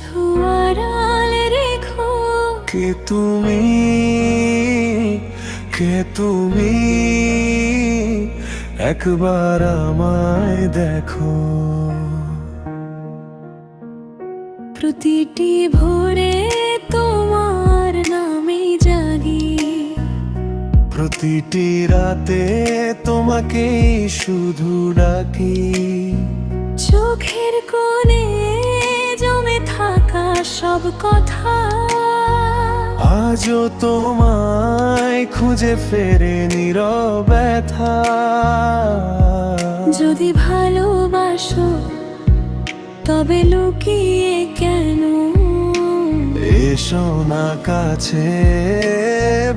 শুধু আড়াল রেখো। কে তুমি, কে তুমি, একবার আমায় দেখো। প্রতিটি ভোরে তোমার নামে জাগি, প্রতিটি রাতে তোমাকে শুধু ডাকি। চোখের কোণে জমে থাকা সব কথা আজও তোমায় খুঁজে ফেরে নীরব ব্যথা। যদি ভালোবাসো তবে লুকিয়ে কেন? এসো না কাছে,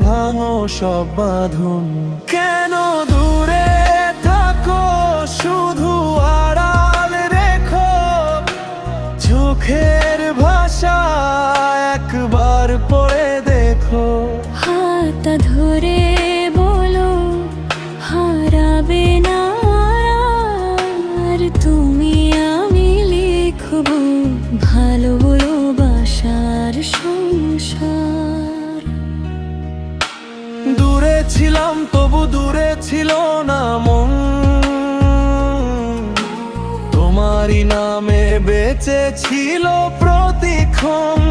ভাঙো সব বাঁধন। কেন দূরে থাকো, শুধু আড়াল রেখো। চোখের ভাষা একবার পড়ে দেখো। হাতটা ধরে বলো হারাবে না আর। তুমি আমি লিখবো ভালোবাসার সংসার। দূরে ছিলাম তবু দূরে ছিল না মন। তোমারই নামে বেঁচে ছিল প্রতিক্ষণ।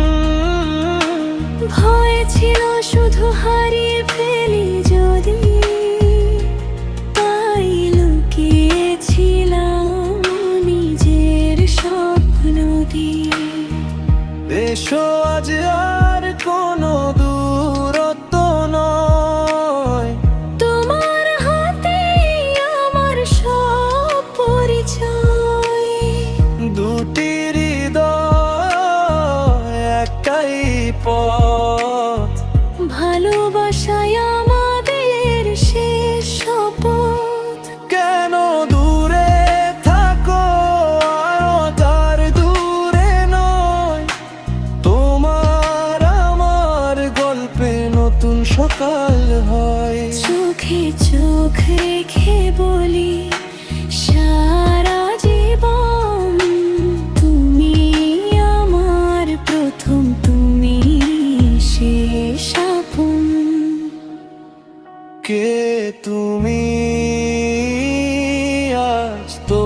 ভয় ছিল শুধু হারিয়ে ফেলি যদি, তাই লুকিয়েছিলাম নিজের স্বপ্ন দিয়ে। এসো আজ আর কোনো দূরত্ব নয়। তোমার হাতে আমার সব পরিচয়। দুটি হৃদয় একটাই পথ। ভালোবাসায় আমাদের শেষ শপথ। কেন দূরে থাকো, আরো তার দূরে নয়। তোমার আমার গল্পে নতুন সকাল হয়। চোখে চোখ রেখে বলি সারা জীবন তুমি আমার প্রথম, তুমি শেষ আপন। কে তুমি, আজ তো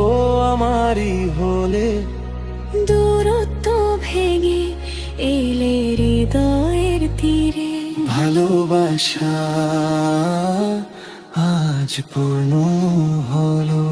আমারই হলে। দূরত্ব ভেঙে এলে হৃদয়ের তীরে। ভালোবাসা আজ পূর্ণ হলো।